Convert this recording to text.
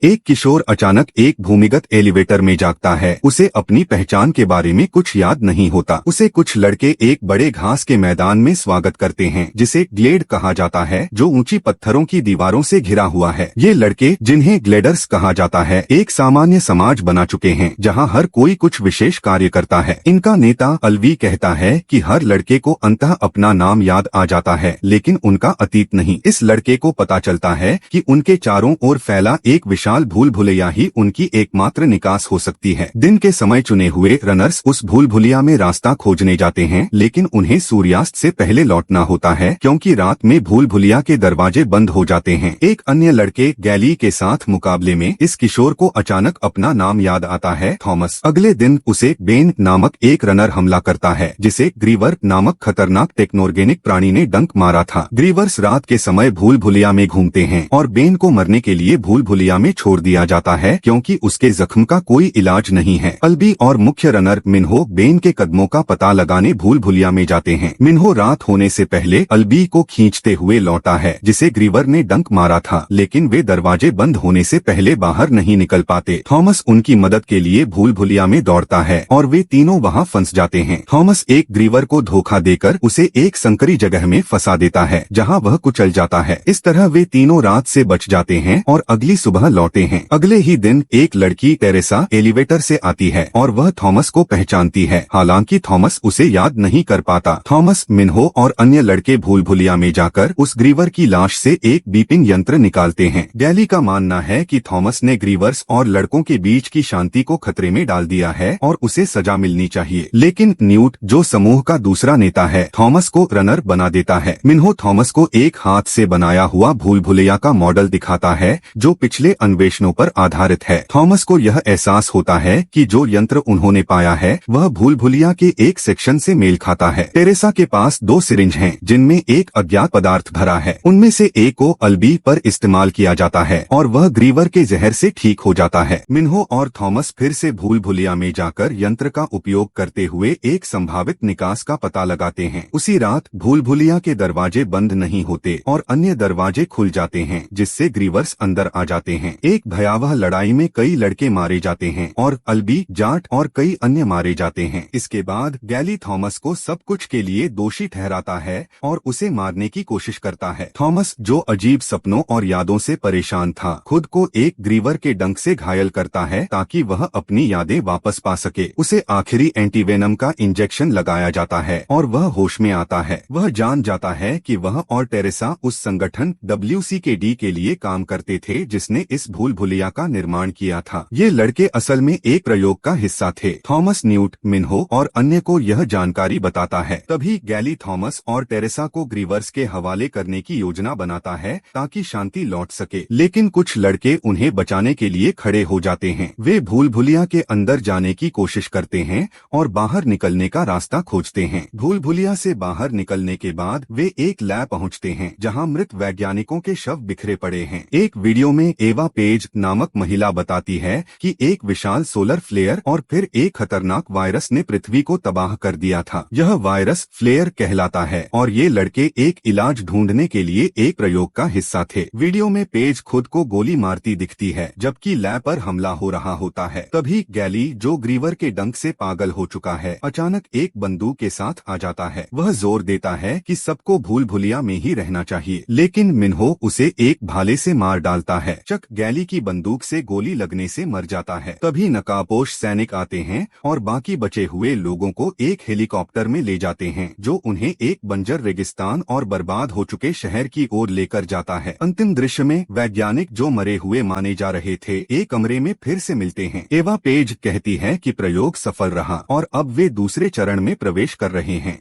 एक किशोर अचानक एक भूमिगत एलिवेटर में जागता है। उसे अपनी पहचान के बारे में कुछ याद नहीं होता। उसे कुछ लड़के एक बड़े घास के मैदान में स्वागत करते हैं, जिसे ग्लेड कहा जाता है, जो ऊंची पत्थरों की दीवारों से घिरा हुआ है। ये लड़के, जिन्हें ग्लेडर्स कहा जाता है, एक सामान्य समाज बना चुके हैं, जहां हर कोई कुछ विशेष कार्य करता है। इनका नेता अल्वी कहता है कि हर लड़के को अंततः अपना नाम याद आ जाता है, लेकिन उनका अतीत नहीं। इस लड़के को पता चलता है कि उनके चारों ओर फैला एक विशाल भूल भुलैया ही उनकी एकमात्र निकास हो सकती है। दिन के समय चुने हुए रनर्स उस भूल भुलैया में रास्ता खोजने जाते हैं, लेकिन उन्हें सूर्यास्त से पहले लौटना होता है, क्योंकि रात में भूल भुलैया के दरवाजे बंद हो जाते हैं। एक अन्य लड़के गैली के साथ मुकाबले में इस किशोर को अचानक अपना नाम याद आता है, थॉमस। अगले दिन उसे बेन नामक एक रनर हमला करता है, जिसे ग्रीवर नामक खतरनाक टेक्नोर्गेनिक प्राणी ने डंक मारा था। ग्रीवर्स रात के समय भूल भुलैया में घूमते हैं और बेन को मरने के लिए भूल भुलैया में छोड़ दिया जाता है, क्योंकि उसके जख्म का कोई इलाज नहीं है। अल्बी और मुख्य रनर मिन्हो बेन के कदमों का पता लगाने भूल भुलैया में जाते हैं। मिन्हो रात होने से पहले अल्बी को खींचते हुए लौटा है, जिसे ग्रीवर ने डंक मारा था, लेकिन वे दरवाजे बंद होने से पहले बाहर नहीं निकल पाते। थॉमस उनकी मदद के लिए भूल भुलैया में दौड़ता है और वे तीनों वहां फंस जाते हैं। थॉमस एक ग्रीवर को धोखा देकर उसे एक संकरी जगह में फंसा देता है, जहां वह कुचल जाता है। इस तरह वे तीनों रात से बच जाते हैं और अगली सुबह लौटे हैं। अगले ही दिन एक लड़की टेरेसा एलिवेटर से आती है और वह थॉमस को पहचानती है, हालांकि थॉमस उसे याद नहीं कर पाता। थॉमस, मिन्हो और अन्य लड़के भूल भुलैया में जाकर उस ग्रीवर की लाश से एक बीपिंग यंत्र निकालते हैं। गैली का मानना है कि थॉमस ने ग्रीवर्स और लड़कों के बीच की शांति को खतरे में डाल दिया है और उसे सजा मिलनी चाहिए, लेकिन न्यूट, जो समूह का दूसरा नेता है, थॉमस को रनर बना देता है। मिन्हो थॉमस को एक हाथ से बनाया हुआ भूल भुलैया का मॉडल दिखाता है, जो पिछले अन्वेषणों पर आधारित है। थॉमस को यह एहसास होता है कि जो यंत्र उन्होंने पाया है वह भूल भुलैया के एक सेक्शन से मेल खाता है। टेरेसा के पास 2 सिरिंज हैं, जिनमें एक अज्ञात पदार्थ भरा है। उनमें से एक को अल्बी पर इस्तेमाल किया जाता है और वह ग्रीवर के जहर से ठीक हो जाता है। मिन्हो और थॉमस फिर से भूल भुलैया में जाकर यंत्र का उपयोग करते हुए एक संभावित निकास का पता लगाते हैं। उसी रात भूल भुलैया के दरवाजे बंद नहीं होते और अन्य दरवाजे खुल जाते हैं, जिससे ग्रीवर्स अंदर आ जाते हैं। एक भयावह लड़ाई में कई लड़के मारे जाते हैं और अल्बी, जाट और कई अन्य मारे जाते हैं। इसके बाद गैली थॉमस को सब कुछ के लिए दोषी ठहराता है और उसे मारने की कोशिश करता है। थॉमस, जो अजीब सपनों और यादों से परेशान था, खुद को एक ग्रीवर के डंक से घायल करता है ताकि वह अपनी यादें वापस पा सके। उसे आखिरी एंटीवेनम का इंजेक्शन लगाया जाता है और वह होश में आता है। वह जान जाता है कि वह और टेरेसा उस संगठन WCKD के लिए काम करते थे, जिसने इस भूल भुलैया का निर्माण किया था। ये लड़के असल में एक प्रयोग का हिस्सा थे। थॉमस न्यूट, मिन्हो और अन्य को यह जानकारी बताता है। तभी गैली थॉमस और टेरेसा को ग्रीवर्स के हवाले करने की योजना बनाता है ताकि शांति लौट सके, लेकिन कुछ लड़के उन्हें बचाने के लिए खड़े हो जाते हैं। वे भूल भुलैया के अंदर जाने की कोशिश करते हैं और बाहर निकलने का रास्ता खोजते हैं। भूल भुलैया से बाहर निकलने के बाद वे एक लैब पहुंचते हैं, जहां मृत वैज्ञानिकों के शव बिखरे पड़े हैं। एक वीडियो में एवा पेज नामक महिला बताती है कि एक विशाल सोलर फ्लेयर और फिर एक खतरनाक वायरस ने पृथ्वी को तबाह कर दिया था। यह वायरस फ्लेयर कहलाता है और ये लड़के एक इलाज ढूंढने के लिए एक प्रयोग का हिस्सा थे। वीडियो में पेज खुद को गोली मारती दिखती है, जबकि लैब पर हमला हो रहा होता है। तभी गैली, जो ग्रीवर के डंक से पागल हो चुका है, अचानक एक बंदूक के साथ आ जाता है। वह जोर देता है कि सबको भूल भुलैया में ही रहना चाहिए, लेकिन मिन्हो उसे एक भाले से मार डालता है। चक गैली की बंदूक से गोली लगने से मर जाता है। तभी नकाबपोश सैनिक आते हैं और बाकी बचे हुए लोगों को एक हेलीकॉप्टर में ले जाते हैं, जो उन्हें एक बंजर रेगिस्तान और बर्बाद हो चुके शहर की ओर लेकर जाता है। अंतिम दृश्य में वैज्ञानिक, जो मरे हुए माने जा रहे थे, एक कमरे में फिर से मिलते हैं। एवा पेज कहती है कि प्रयोग सफल रहा और अब वे दूसरे चरण में प्रवेश कर रहे हैं।